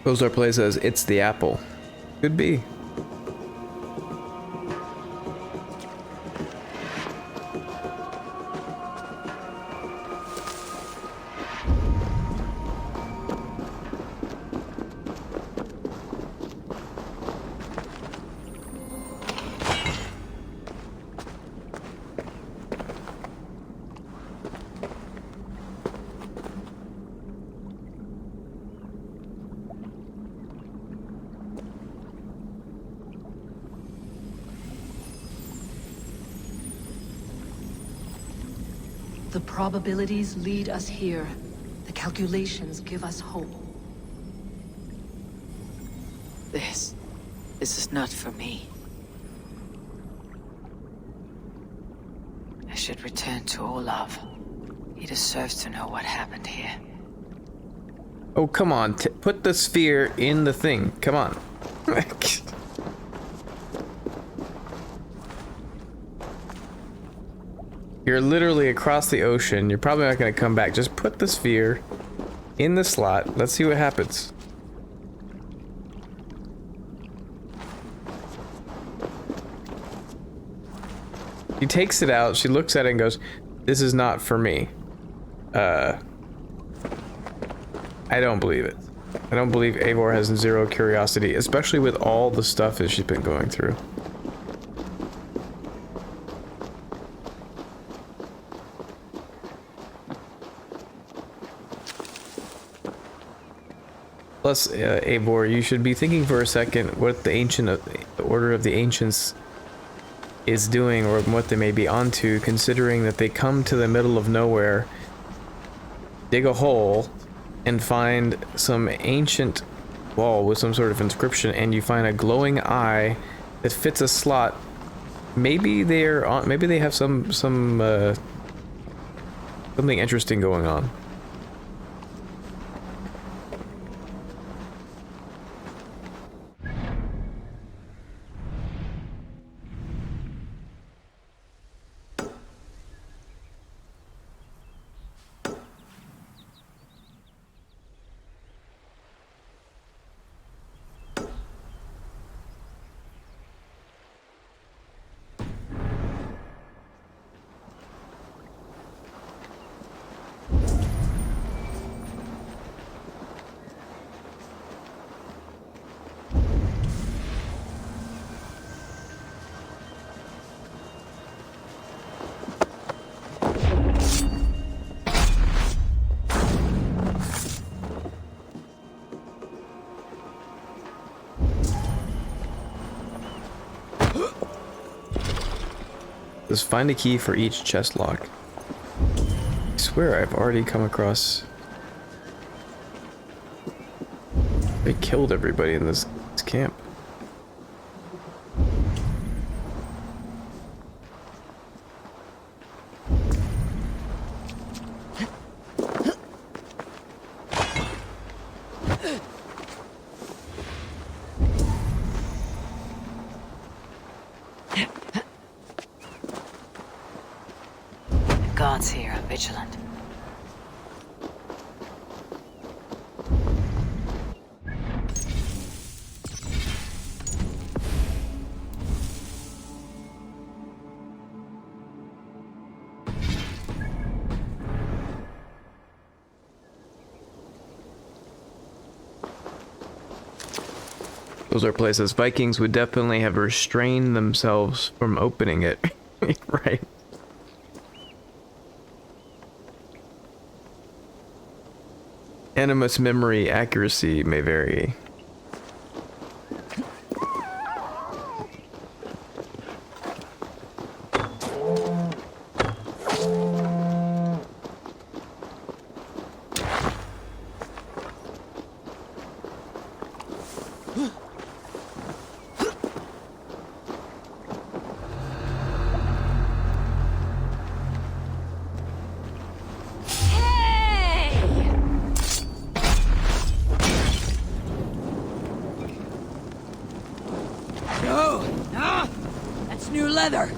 Ozar Play says, it's the apple. Could be. The probabilities lead us here. The calculations give us hope. This is not for me. I should return to Olav. He deserves to know what happened here. Oh, come on. Put the sphere in the thing. Come on. You're literally across the ocean. You're probably not going to come back. Just put the sphere in the slot. Let's see what happens. She takes it out. She looks at it and goes, "This is not for me." I don't believe it. I don't believe Eivor has zero curiosity, especially with all the stuff that she's been going through. Plus, Eivor, you should be thinking for a second what the Order of the Ancients is doing, or what they may be onto, considering that they come to the middle of nowhere, dig a hole, and find some ancient wall with some sort of inscription, and you find a glowing eye that fits a slot. Maybe they're on. Maybe they have something interesting going on. Just find a key for each chest lock. I swear I've already come across... They killed everybody in this camp. Guards here are vigilant. Those are places Vikings would definitely have restrained themselves from opening it. Right. Animus memory accuracy may vary. New leather.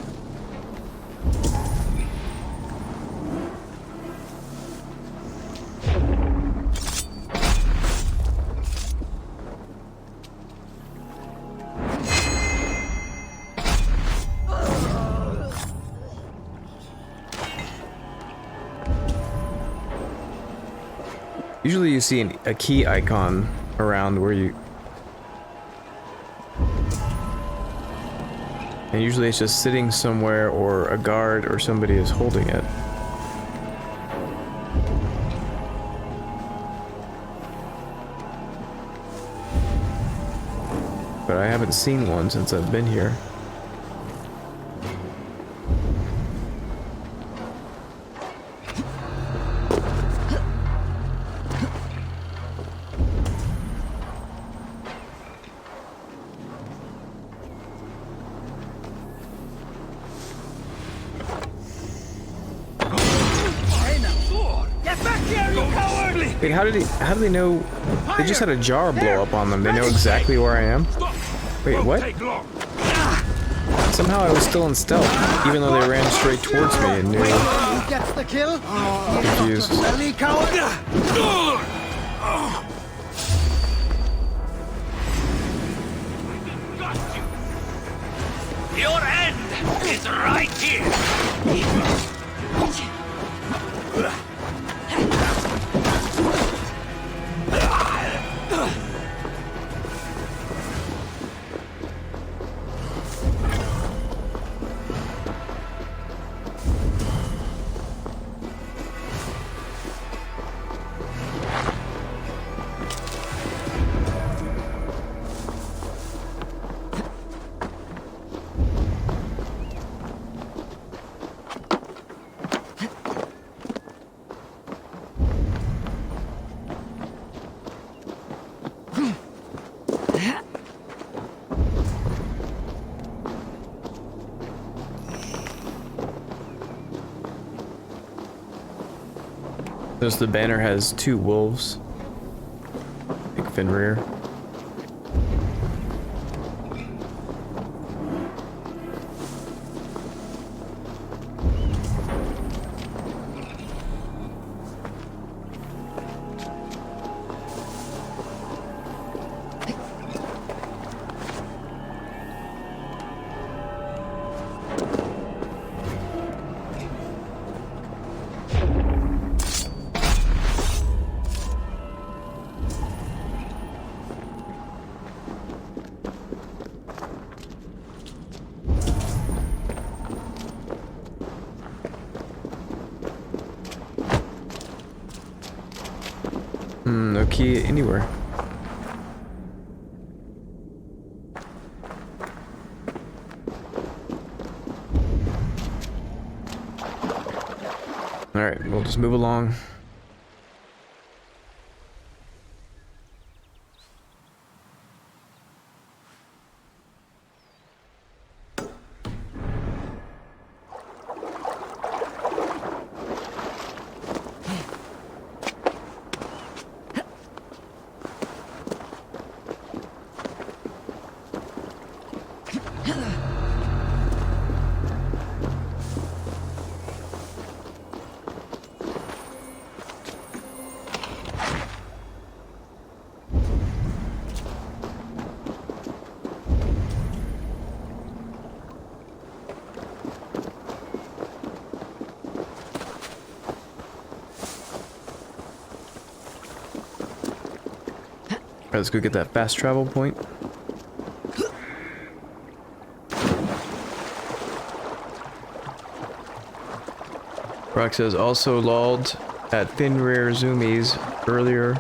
Usually you see a key icon around where you... And usually it's just sitting somewhere, or a guard or somebody is holding it. But I haven't seen one since I've been here. Wait, how do they know? They just had a jar blow up on them. They know exactly where I am? Wait, what? Somehow I was still in stealth, even though they ran straight towards me and knew. Who gets the kill? Confused. Belly coward? Your end is right here. Notice the banner has 2 wolves. Big Fenrir. No key anywhere. Alright, we'll just move along. Alright, let's go get that fast travel point. Rock says also lulled at Fenrir zoomies earlier.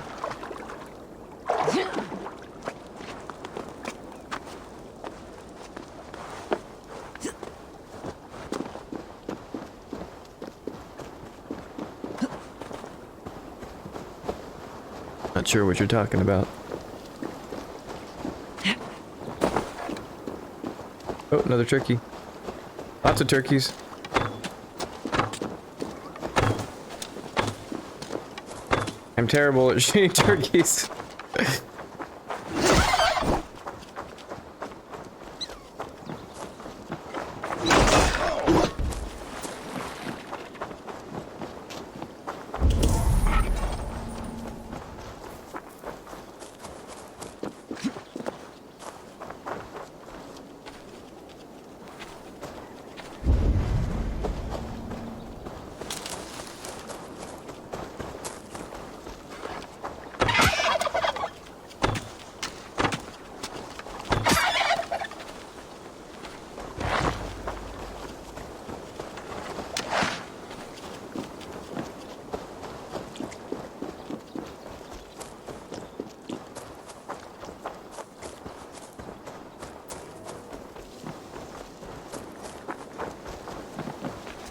Not sure what you're talking about. Oh, another turkey. Lots of turkeys. I'm terrible at shooting turkeys.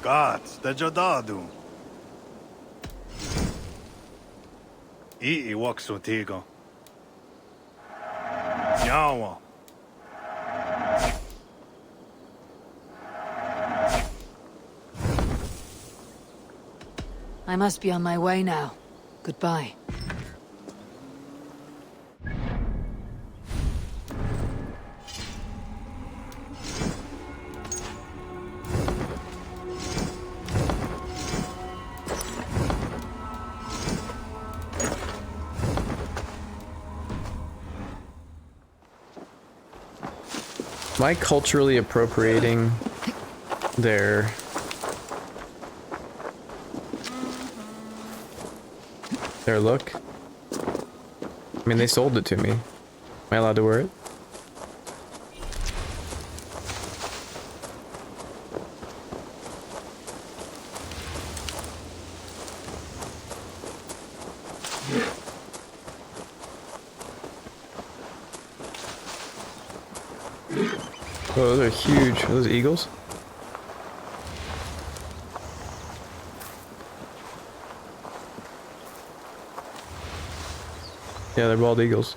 Kāds taču tādu. I waksu tigo. Yawa. I must be on my way now. Goodbye. Am I culturally appropriating their look? I mean, they sold it to me. Am I allowed to wear it? Oh, those are huge. Are those eagles? Yeah, they're bald eagles.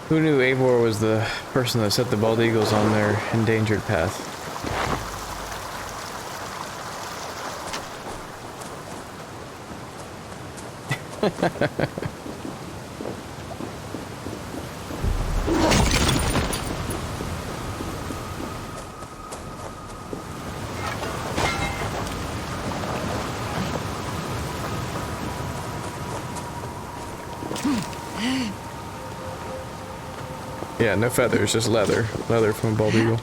Who knew Eivor was the person that set the bald eagles on their endangered path? Yeah, no feathers, just leather. Leather from a bald eagle.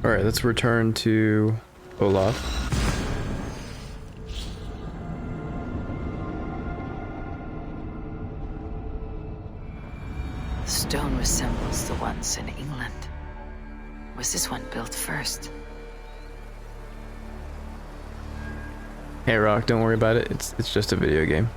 Alright, let's return to Olaf. The stone resembles the ones in England. Was this one built first? Hey Rock, don't worry about it. It's just a video game.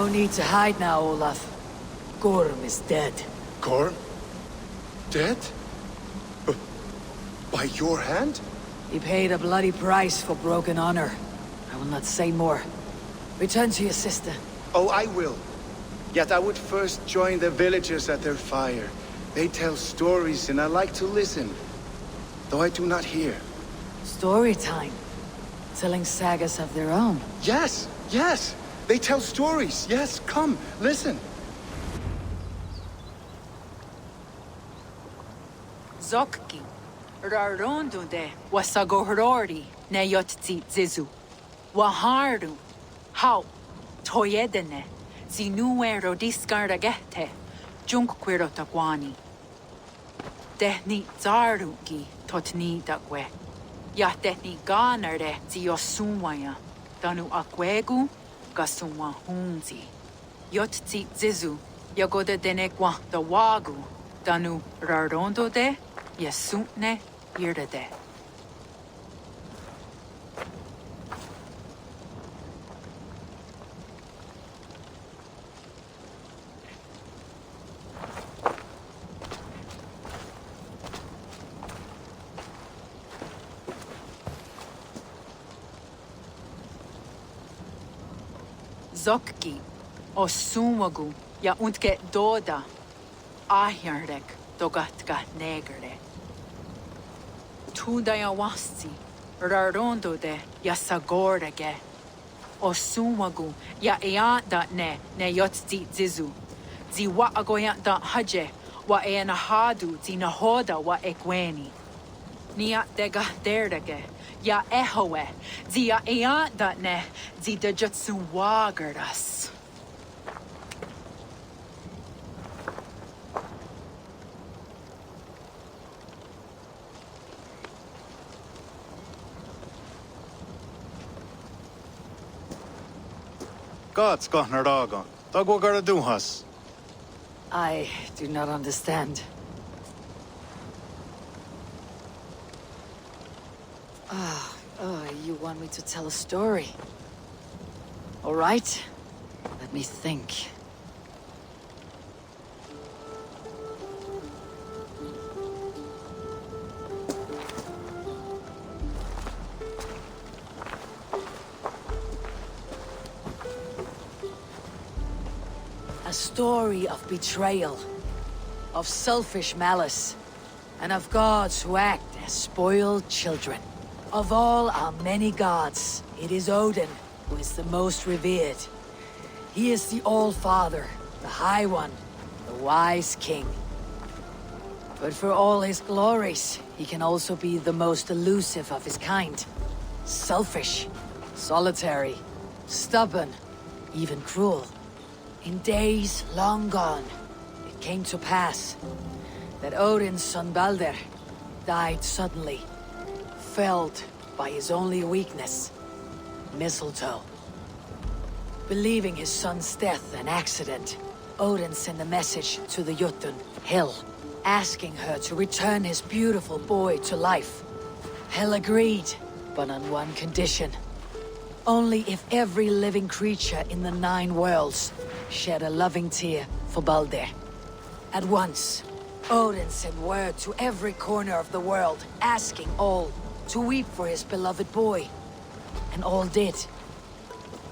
No need to hide now, Olaf. Gorm is dead. Gorm? Dead? By your hand? He paid a bloody price for broken honor. I will not say more. Return to your sister. Oh, I will. Yet I would first join the villagers at their fire. They tell stories and I like to listen. Though I do not hear. Story time. Telling sagas of their own. Yes, yes! They tell stories. Yes, come, listen. Zokki. Rarondo de wasagohorori ne yotzi zizu. Waharu. How. Toyedene. Zinuero discardagete. Junkquiro taguani. Dehni zarugi totni dagwe. Yahtehni ganare ziosumwaya. Danu akwegu gasumwa hunzi. Yotzi zizu. Yagoda denekwa da wagu. Danu rarondo de yasutne yirda de. Zokki, o sumagu, ja untke doda, ahjardek, dogatka negerde. Tuda ja wasti, rarondo de, ja sagordege. O sumagu, ja eanda ne yotzi zizu. Zi wa agoya da haje, wa hadu, zi nahoda wa ekweni. Nia dega derdege. Ja ehoe, zi ja eanda ne, zi de jutsu wagardas. Gats Gahnaraga. Dagwagara Duhas. I do not understand. You want me to tell a story? All right. Let me think. A story of betrayal, of selfish malice, and of gods who act as spoiled children. Of all our many gods, it is Odin who is the most revered. He is the All-Father, the High One, the Wise King. But for all his glories, he can also be the most elusive of his kind. Selfish, solitary, stubborn, even cruel. In days long gone, it came to pass that Odin's son Balder died suddenly, felled by his only weakness, mistletoe. Believing his son's death an accident, Odin sent a message to the Jotun, Hel, asking her to return his beautiful boy to life. Hel agreed, but on one condition. Only if every living creature in the 9 worlds shed a loving tear for Balder. At once, Odin sent word to every corner of the world, asking all to weep for his beloved boy. And all did,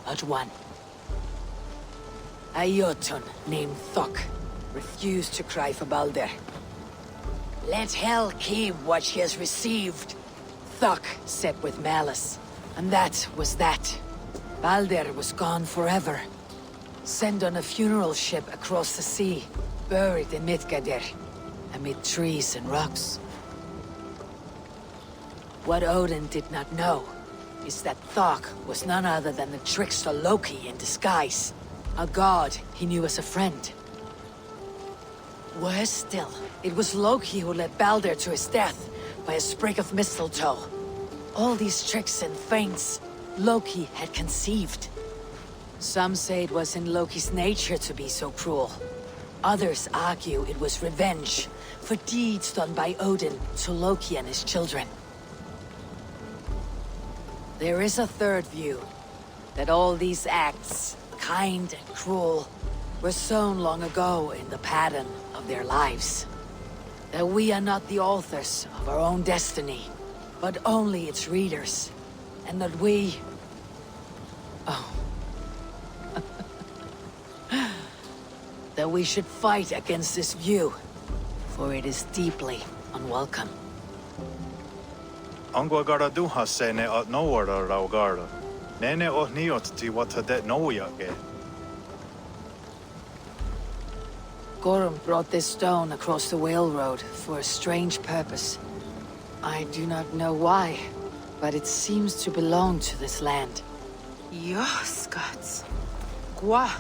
but one. A Jotun named Thok refused to cry for Balder. Let Hel keep what she has received, Thok said with malice. And that was that. Balder was gone forever. Sent on a funeral ship across the sea, buried in Midgardr, amid trees and rocks. What Odin did not know is that Thok was none other than the trickster Loki in disguise, a god he knew as a friend. Worse still, it was Loki who led Balder to his death by a sprig of mistletoe. All these tricks and feints Loki had conceived. Some say it was in Loki's nature to be so cruel. Others argue it was revenge for deeds done by Odin to Loki and his children. There is a third view, that all these acts kind and cruel, were sown long ago in the pattern of their lives. That we are not the authors of our own destiny, but only its readers. And that we... Oh. That we should fight against this view, for it is deeply unwelcome. Angwa gara duha se ne at nowara rau gara. Nene oh niot ti wata det noya ge. Gorham brought this stone across the whale road for a strange purpose. I do not know why, but it seems to belong to this land. Joskats. Gwa.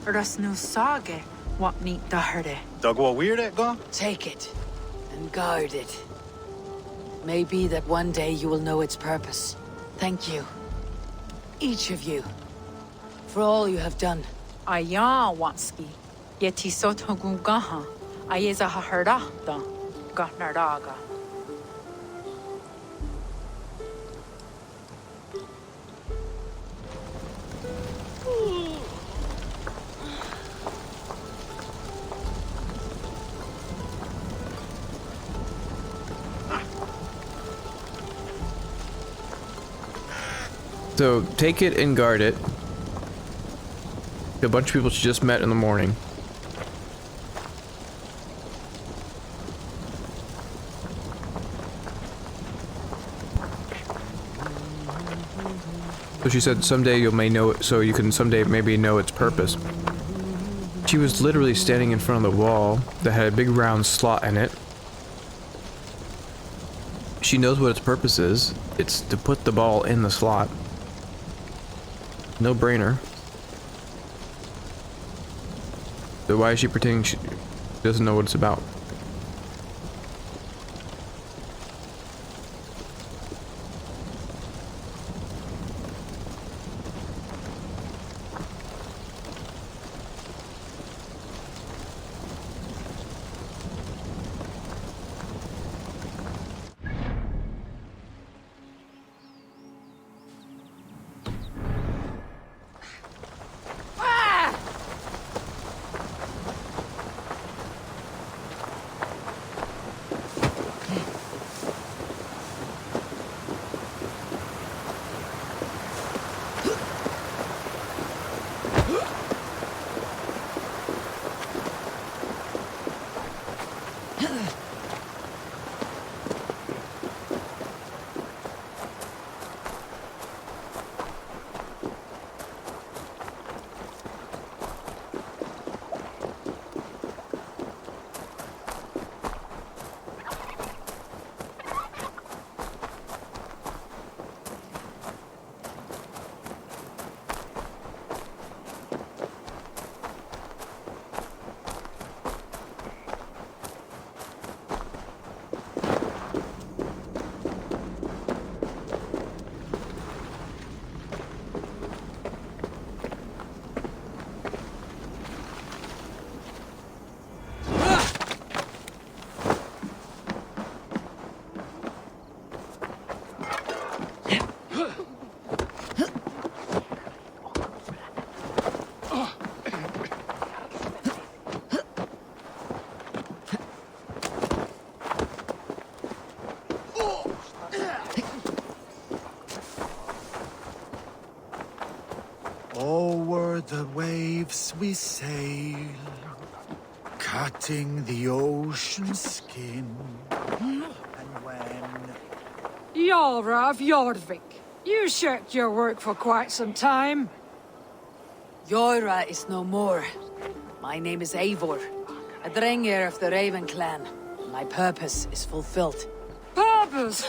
Rasnu sage. What neat daherde. Dagwa weird it go? Take it, and guard it. Maybe that one day you will know its purpose. Thank you. Each of you. For all you have done. Aya wanski. Yeti sotogu gaha. Ayeza haherda. Gahnardaga. So, take it and guard it. A bunch of people she just met in the morning. So she said someday you may know it, so you can someday maybe know its purpose. She was literally standing in front of the wall that had a big round slot in it. She knows what its purpose is. It's to put the ball in the slot. No brainer. So why is she pretending she doesn't know what it's about? Over the waves we sail, cutting the ocean skin. And when... Yara of Jorvik, you shirked your work for quite some time. Yoira is no more. My name is Eivor, a Drengr of the Raven clan. My purpose is fulfilled. Purpose?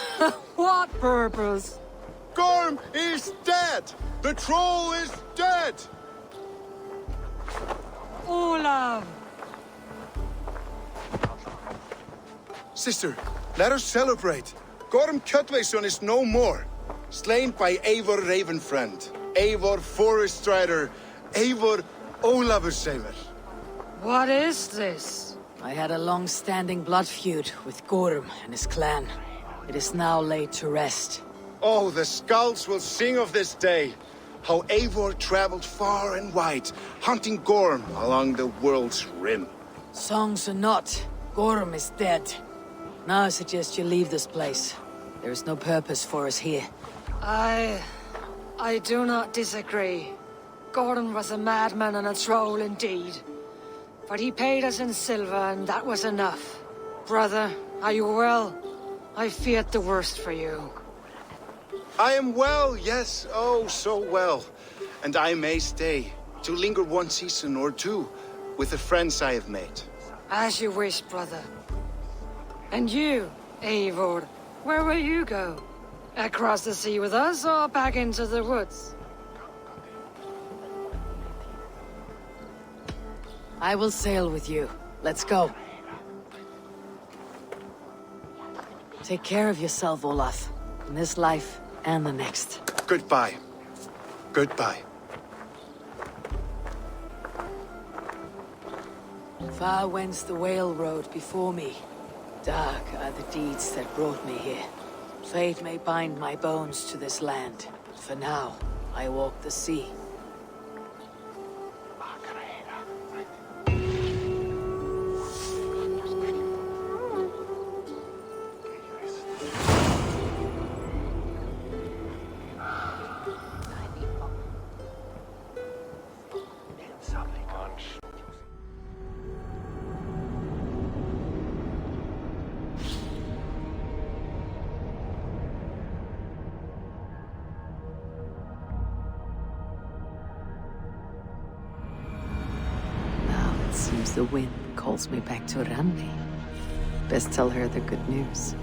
What purpose? Gorm is dead! The troll is dead! Olav! Sister, let us celebrate. Gorm Kjötveson is no more. Slain by Eivor Ravenfriend, Eivor Forest Rider, Eivor Olavursaver. What is this? I had a long-standing blood feud with Gorm and his clan. It is now laid to rest. Oh, the skulls will sing of this day. how Eivor traveled far and wide, hunting Gorm along the world's rim. Songs or not, Gorm is dead. Now I suggest you leave this place. There is no purpose for us here. I do not disagree. Gordon was a madman and a troll indeed. But he paid us in silver, and that was enough. Brother, are you well? I feared the worst for you. I am well, yes, oh, so well. And I may stay, to linger one season or two, with the friends I have made. As you wish, brother. And you, Eivor, where will you go? Across the sea with us, or back into the woods? I will sail with you. Let's go. Take care of yourself, Olaf. In this life and the next. Goodbye. Goodbye. Far wends the whale road before me. Dark are the deeds that brought me here. Fate may bind my bones to this land. For now, I walk the sea. Seems the wind calls me back to Randi. Best tell her the good news.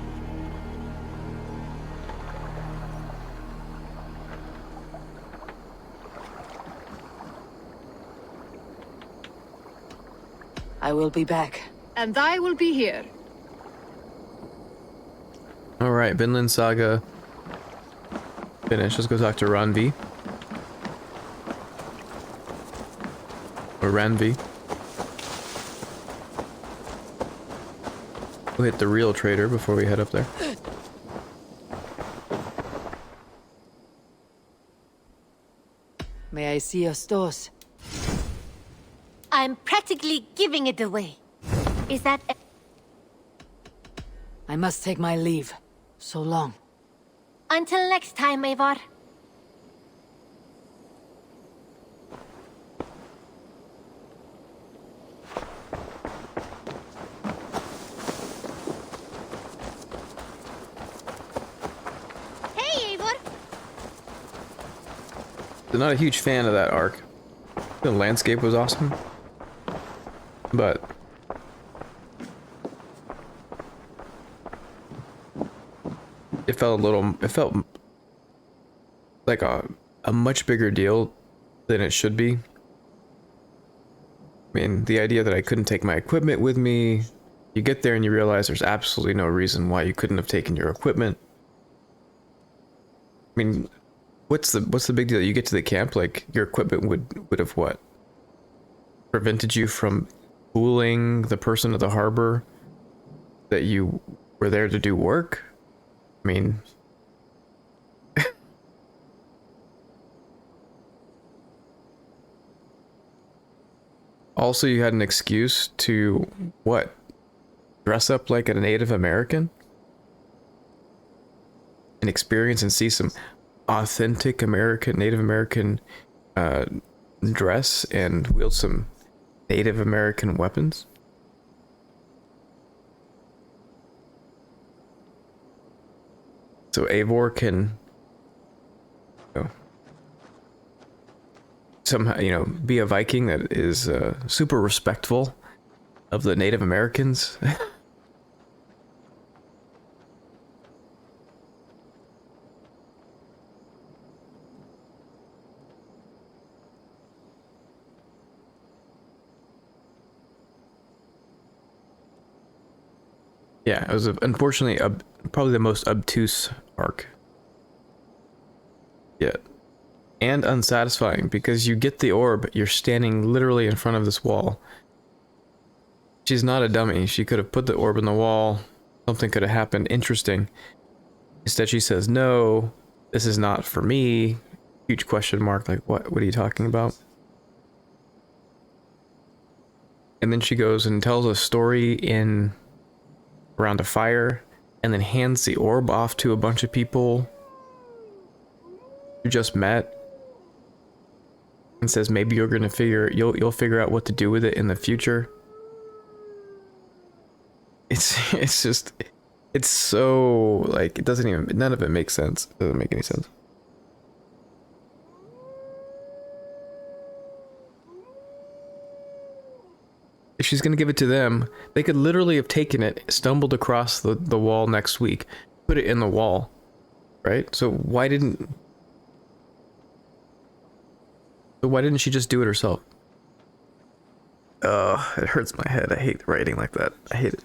I will be back. And I will be here. Alright, Vinland Saga. Finish. Let's go talk to Ranvi. Or Ranvi. We'll hit the real trader before we head up there. May I see your stores? I'm practically giving it away. Is that... I must take my leave. So long. Until next time, Eivor. I'm not a huge fan of that arc. The landscape was awesome, but it felt like a much bigger deal than it should be. I mean, the idea that I couldn't take my equipment with me, you get there and you realize there's absolutely no reason why you couldn't have taken your equipment. I mean, what's the big deal? You get to the camp, like, your equipment would have what? Prevented you from fooling the person at the harbor that you were there to do work? I mean... Also, you had an excuse to, what? Dress up like a Native American? And experience and see some authentic Native American dress and wield some Native American weapons. So Eivor can, somehow, be a Viking that is super respectful of the Native Americans. Yeah, it was unfortunately probably the most obtuse arc yet. And unsatisfying, because you get the orb, you're standing literally in front of this wall. She's not a dummy. She could have put the orb in the wall. Something could have happened interesting. Instead she says, no, this is not for me. huge question mark, like, what are you talking about? And then she goes and tells a story in around a fire, and then hands the orb off to a bunch of people you just met, and says maybe you're gonna you'll figure out what to do with it in the future. It's just, it's so, like, it doesn't even, none of it makes sense. It doesn't make any sense. If she's gonna give it to them, they could literally have taken it, stumbled across the wall next week, put it in the wall, right? So why didn't she just do it herself? It hurts my head. I hate writing like that. I hate it.